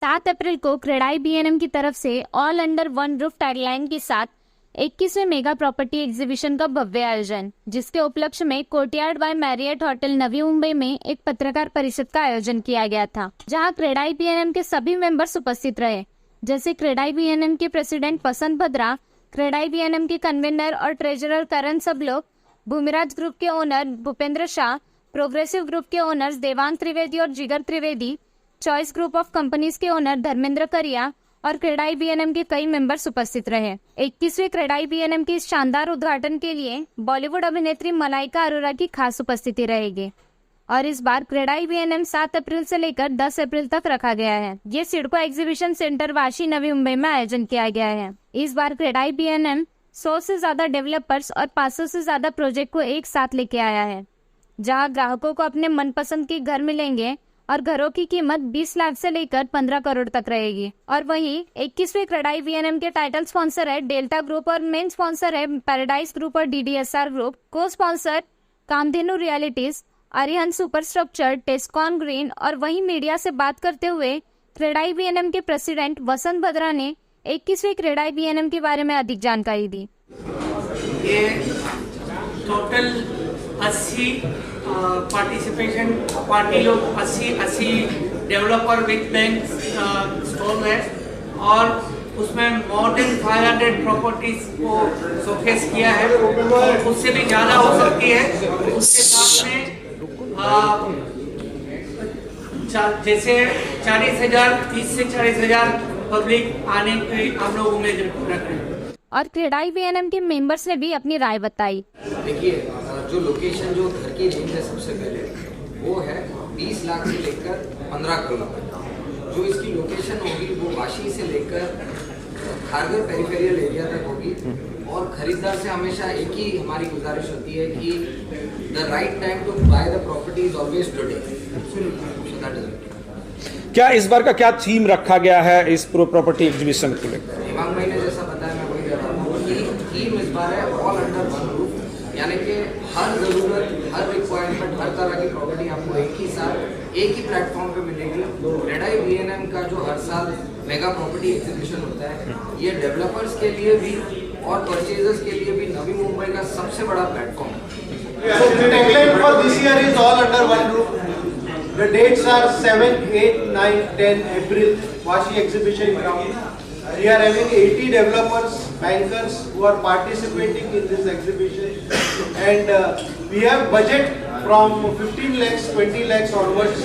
7 अप्रैल को क्रेडाई बीएनएम की तरफ से all under one roof tagline के साथ 21वें मेगा प्रॉपर्टी एग्जीबिशन का भव्य आयोजन, जिसके उपलक्ष्य में courtyard bye Marriott hotel Navi Mumbai में एक पत्रकार परिषद का आयोजन किया गया था, जहां क्रेडाई बीएनएम के सभी मेंबर्स उपस्थित रहे, जैसे क्रेडाई बीएनएम के प्रेसिडेंट वसंत भद्रा, क्रेडाई बीएनएम के कन्वीनर और ट्रेजरर करण सबलोक, भूमिराज ग्रुप के owner Bhupendra Shah, progressive group के ओनर्स देवांग त्रिवेदी और जिगर Trivedi, choice group of companies के ओनर धर्मेंद्र करिया और क्रेडाई बीएनएम के कई मेंबर्स उपस्थित रहे। 21वें क्रेडाई बीएनएम के इस शानदार उद्घाटन के लिए बॉलीवुड अभिनेत्री मलाइका अरोरा की खास उपस्थिति रहेगी और इस बार क्रेडाई बीएनएम 7 अप्रैल से लेकर 10 अप्रैल तक रखा गया है। ये सिडको एग्जीबिशन सेंटर वाशी नवी मुंबई में आयोजन किया गया है। इस बार क्रेडाई बीएनएम 100 से ज्यादा डेवलपर्स और 500 से ज्यादा प्रोजेक्ट को एक साथ लेके आया है, जहां ग्राहकों को अपने मनपसंद के घर मिलेंगे और घरों की कीमत 20 लाख से लेकर 15 करोड़ तक रहेगी। और वहीं 21वें क्रेडाई बीएनएम के टाइटल स्पॉन्सर है डेल्टा ग्रुप और मेन स्पॉन्सर है पैराडाइज ग्रुप और DDSR group. Co sponsor Kamdhenu realities, Arihant super structure, Tescon green. और वहीं मीडिया से बात करते हुए क्रेडाई बीएनएम के प्रेसिडेंट वसंत भद्रा ने 21वें क्रेडाई बीएनएम के बारे में अधिक जानकारी दी। ये टोटल 80 पार्टिसिपेशन पार्टी लोग 80 डेवलपर विद बैंक स्टॉल है और उसमें मोर देन 500 प्रॉपर्टीज को शोकेस किया है और उससे भी ज़्यादा हो सकती है। उसके साथ में जैसे 40,000 30 से 40,000 पब्लिक आने की हम लोग उम्मीद रख रहे हैं। और क्रेडाई बीएनएम के मेंबर्स ने भी अपनी राय बताई। देखिए, जो लोकेशन जो घर की रेंज है सबसे पहले वो है 20 लाख से लेकर 15 करोड़ तक। जो इसकी लोकेशन होगी वो वाशी से लेकर खारगर पेरिफेरियल एरिया तक होगी और खरीदार से हमेशा एक ही हमारी गुजारिश होती है कि the right time to buy the property is always today. क्या इस बार का क्या थीम रखा गया है इस प्रॉपर्टी एग्जीबिशन को लेकर? हेमांग भाई ने जैसा बताया मैं वही कह रहा हूँ कि थीम इस बार है ऑल अंडर वन रूफ, यानी कि हर जरूरत, हर रिक्वायरमेंट, हर तरह की प्रॉपर्टी आपको एक ही साथ एक ही प्लेटफॉर्म पे मिलेगी। क्रेडाई बीएनएम का जो हर साल मेगा प्रॉपर्टी एग्जीबिशन होता है, ये डेवलपर्स के लिए भी और परचेजर्स के लिए भी नवी मुंबई का सबसे बड़ा प्लेटफॉर्म है। The tagline for this year is all under one roof. The dates are 7, 8, 9, 10 April, Vashi exhibition ground. We are having 80 developers, bankers who are participating in this exhibition, and we have budget from 15 lakhs, 20 lakhs onwards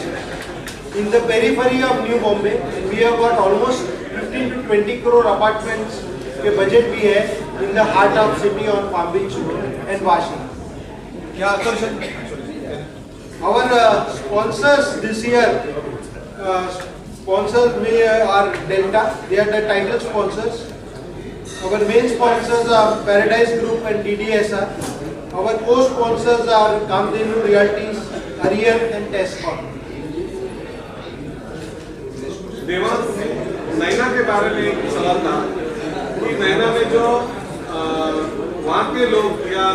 in the periphery of New Bombay. We have got almost 15 to 20 crore apartments के budget भी है in the heart of city on Palm Beach and Vashi. क्या आकर्षण? Our sponsors this year, sponsors we are Delta. They are the title sponsors. Our main sponsors are Paradise Group and DDSR. Our co-sponsors are Kamdenu Realties, Arihant and Tescon. Devang, नैना के बारे में एक सवाल था कि नैना में जो वहाँ के लोग या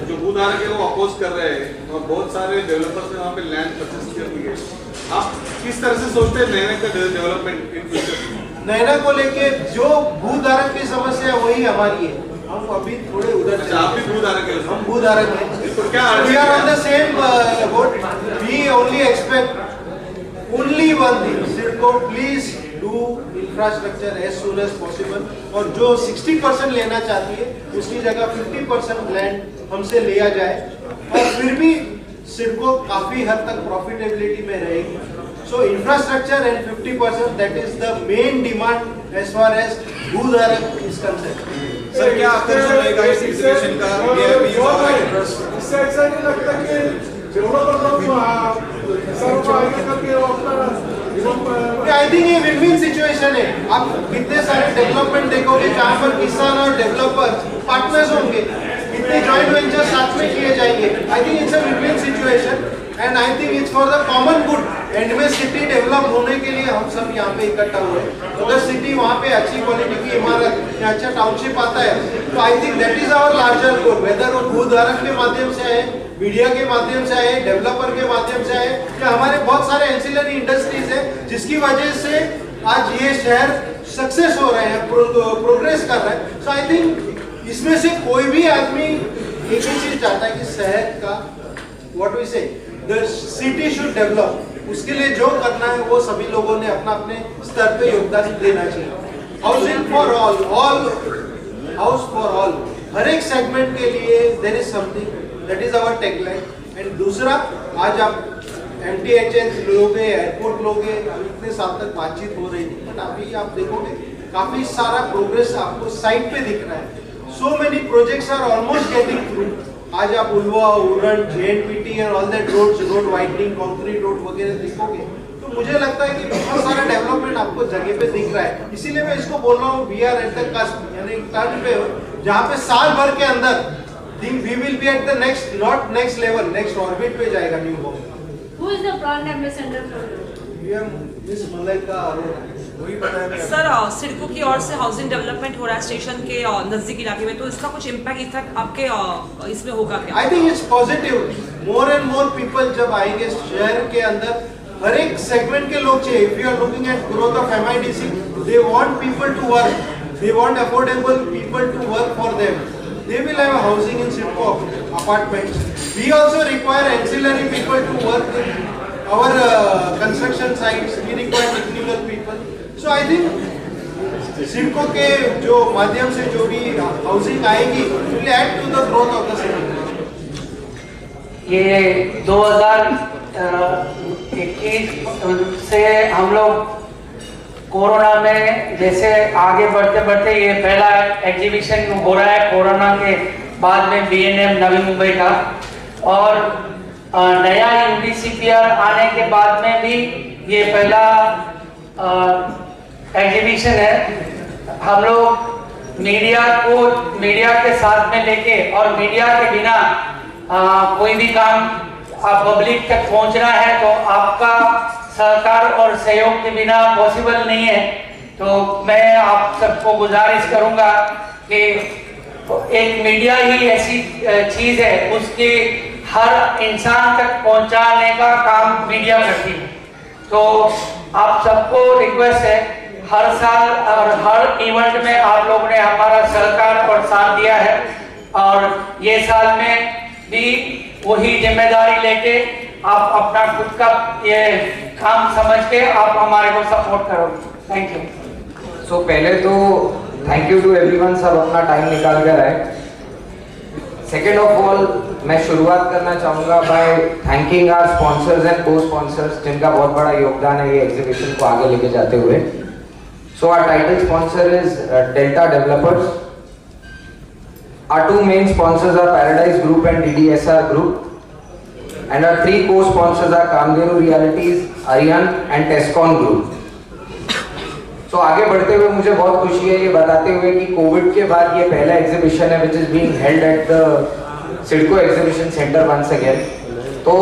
जो भूधारक है वो अपोज कर रहे हैं और बहुत सारे डेवलपर्स ने वहाँ पे लैंड परचेस कर ली है। आप किस तरह से सोचते हैं नैना का डेवलपमेंट इन फ्यूचर? नैना को लेके जो भूधारक की समस्या है वही हमारी है। हम अभी थोड़े उधर अच्छा, आप भी भूधारक हैं? हम भूधारक हैं। तो क्या We are on the same boat. We only expect only one thing. Sidco, please do infrastructure as soon as possible. और जो 60% लेना चाहती है उसकी जगह 50% लैंड हमसे लिया जाए और फिर भी सिडको काफी हद तक प्रॉफिटेबिलिटी में रहेगी। So infrastructure and 50%, that is the main demand as far as भूधारक is concerned. सर, क्या आकर्षण रहेगा इस एग्जीबिशन का? इससे ऐसा नहीं लगता कि डेवलपर आई थिंक ये विन विन सिचुएशन है। आप कितने सारे डेवलपमेंट देखोगे जहाँ पर किसान और डेवलपर पार्टनर्स होंगे, कितने जॉइंट वेंचर साथ में किए जाएंगे। I think it's a win win situation and I think it's for the common good. And में सिटी डेवलप होने के लिए हम सब यहाँ पे इकट्ठा हुए। अगर सिटी वहाँ पे अच्छी क्वालिटी की इमारत या अच्छा टाउनशिप आता है तो I think that is our larger goal. Whether वो भूधारक के माध्यम से आए, मीडिया के माध्यम से आए, डेवलपर के माध्यम से आए, या हमारे बहुत सारे एंसिलरी इंडस्ट्रीज है जिसकी वजह से आज ये शहर सक्सेस हो रहे हैं, प्रोग्रेस कर रहे हैं। सो आई थिंक इसमें से कोई भी आदमी एक ही चीज चाहता है कि शहर का व्हाट वी से द सिटी शुड डेवलप। उसके लिए जो करना है वो सभी लोगों ने अपना अपने स्तर पे योगदान देना चाहिए। Housing for all, house for all, हर एक सेगमेंट के लिए there is something, that is our tagline. And दूसरा, आज आप MTHS लोगे, एयरपोर्ट लोगे, इतने साल तक बातचीत हो रही थी, बट अभी आप देखोगे काफी सारा प्रोग्रेस आपको साइट पे दिख रहा है। So many projects are almost getting through. आज आप उल्वा, उरण, JNPT और all that roads, road widening, concrete road वगैरह देखोगे, तो मुझे लगता है कि बहुत सारा डेवलपमेंट आपको जगह पे दिख रहा है। इसीलिए मैं इसको बोल रहा हूँ we are at the cusp, यानी टर्न पे हो, जहाँ पे साल भर के अंदर think we will be at the next, not next level, next orbit पे जाएगा new home. Who is the brand ambassador for you? ये मिस मलाइका अरोड़ा, वही बताया सर, सिडको की ओर से हाउसिंग डेवलपमेंट हो रहा है स्टेशन के नजदीक इलाके में, तो इसका कुछ इम्पैक्ट आपके इसमें होगा क्या? I think it's positive. More and more people जब आएंगे शहर के अंदर, हर एक सेगमेंट के लोग चाहिए। If you are looking at growth of MIDC, they want people to work, they want affordable people to work for them. They will have housing in Sidco apartments. We also require ancillary people to work in our construction sites. We require technical people. So I think Sidco के जो माध्यम से जो भी housing आएगी, will add to the growth of the city. ये 2021 से हम लोग कोरोना में जैसे आगे बढ़ते बढ़ते ये पहला एग्जीबिशन हो रहा है कोरोना के बाद में BNM नवी मुंबई का, और नया UDCPR आने के बाद में भी ये पहला एग्जीबिशन है। हम लोग मीडिया के साथ में लेके, और मीडिया के बिना कोई भी काम पब्लिक तक पहुंचना है तो आपका सहकार और सहयोग के बिना पॉसिबल नहीं है। तो मैं आप सबको गुजारिश करूंगा कि एक मीडिया ही ऐसी चीज है, उसके हर इंसान तक पहुंचाने का काम मीडिया करती है। तो आप सबको रिक्वेस्ट है, हर साल और हर इवेंट में आप लोगों ने हमारा सहकार और साथ दिया है, और ये साल में भी वही जिम्मेदारी लेके आप अपना खुद का ये काम समझ के आप हमारे को सपोर्ट करोगे। Thank you. सो पहले तो थैंक यू टू एवरीवन, सब अपना टाइम निकाल कर आए। सेकेंड ऑफ ऑल, मैं शुरुआत करना चाहूँगा by thanking our sponsors and cosponsors, जिनका बहुत बड़ा योगदान है ये एग्जीबिशन को आगे लेके जाते हुए। So our title sponsor is Delta Developers. Our two main sponsors are Paradise Group and DDSR Group, and our three co-sponsors are Kamdenu Realities, Aryan and Tescon Group. So आगे बढ़ते हुए मुझे बहुत खुशी है ये बताते हुए कि कोविड के बाद ये पहला एग्जीबिशन है which is being held at the Sidco Exhibition Center once again. तो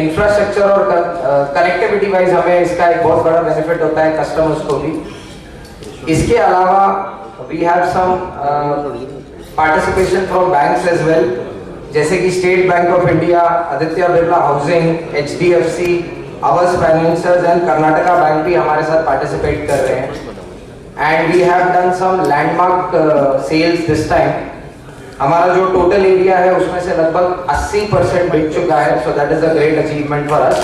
इंफ्रास्ट्रक्चर और कनेक्टिविटी वाइज हमें इसका एक बहुत बड़ा बेनिफिट होता है कस्टमर्स को भी। इसके अलावा we have some participation from banks as well, जैसे कि State Bank of India, Aditya Birla Housing, HDFC, ours financiers and Karnataka Bank भी हमारे साथ पार्टिसिपेट कर रहे हैं। And we have done some landmark sales this time. हमारा जो टोटल एरिया है उसमें से लगभग 80% बिक चुका है, so that is a great achievement for us.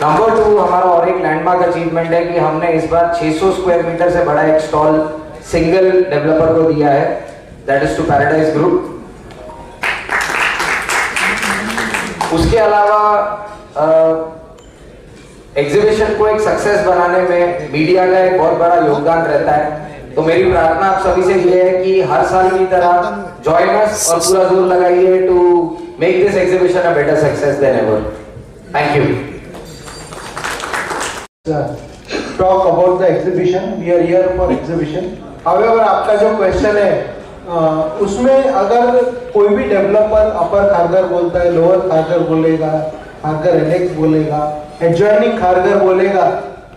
Number 2, हमारा और एक लैंडमार्क अचीवमेंट है कि हमने इस बार 600 स्क्वायर मीटर से बड़ा एक स्टॉल सिंगल डेवलपर को दिया है, that is to Paradise group. उसके अलावा एग्जीबिशन को एक सक्सेस बनाने में मीडिया का एक बहुत बड़ा योगदान रहता है। तो मेरी प्रार्थना आप सभी से ये है कि हर साल की तरह जॉइन अस और पूरा जोर लगाइए to make this exhibition a better success than ever. Thank you. Talk about the exhibition. We are here for exhibition. However, आपका जो क्वेश्चन है उसमें अगर कोई भी डेवलपर अपर खारगर बोलता है, लोअर खारगर बोलेगा, खारगर एनेक्स बोलेगा, एडजॉइनिंग खारगर बोलेगा,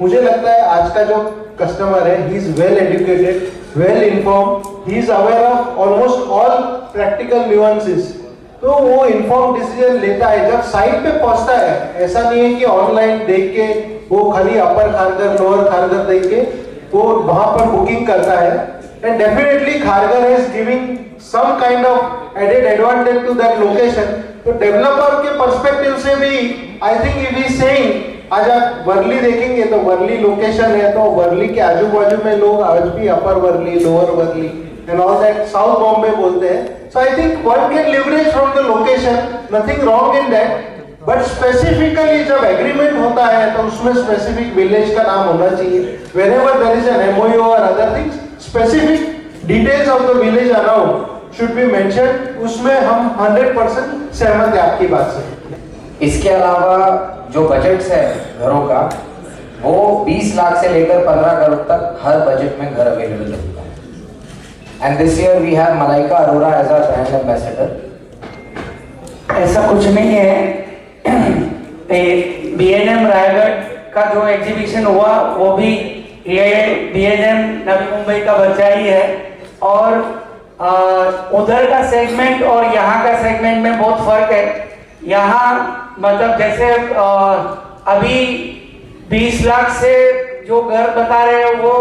मुझे लगता है आज का जो कस्टमर है he is well educated, well inform, he is aware of almost all practical nuances. तो वो इन्फॉर्म डिसीजन लेता है जब साइट पे पहुंचता है। ऐसा नहीं है कि ऑनलाइन देख के वो खाली अपर खारघर लोअर खारघर देके वो वहां पर बुकिंग करता है and definitely Kharghar is giving some kind of added advantage to that location. तो डेवलपर के पर्सपेक्टिव से भी I think if he saying आज आप वर्ली देखेंगे तो वर्ली लोकेशन है तो वर्ली के आजू बाजू में लोग आज भी upper Worli lower Worli and all that south Bombay बोलते हैं। So I think one can leverage from the location, nothing wrong in that, but specifically जब एग्रीमेंट होता है तो उसमें स्पेसिफिक विलेज का नाम होना चाहिए। Whenever there is an MOU और other things, specific details of the village around should be mention. उसमें हम 100% सहमत है आपकी बात से। इसके अलावा जो बजट्स है घरों का वो 20 लाख से लेकर 15 करोड़ तक हर बजट में घर अवेलेबल होता है। And this year we have Malaika Arora as our brand ambassador. ऐसा कुछ नहीं है। बीएनएम रायगढ़ का जो एग्जीबिशन हुआ वो भी ये बीएनएम नवी मुंबई का बच्चा ही है और उधर का सेगमेंट और यहाँ का सेगमेंट में बहुत फर्क है। यहाँ मतलब जैसे अभी 20 लाख से जो घर बता रहे हैं वो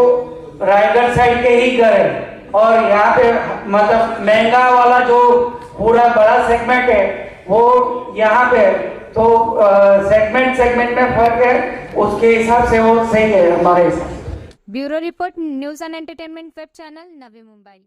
रायगढ़ साइड के ही घर है और यहाँ पे मतलब महंगा वाला जो पूरा बड़ा सेगमेंट है वो यहाँ पे है। तो सेगमेंट में फर्क है, उसके हिसाब से वो सही है हमारे हिसाब से। Bureau report, news and entertainment web channel, Navi Mumbai.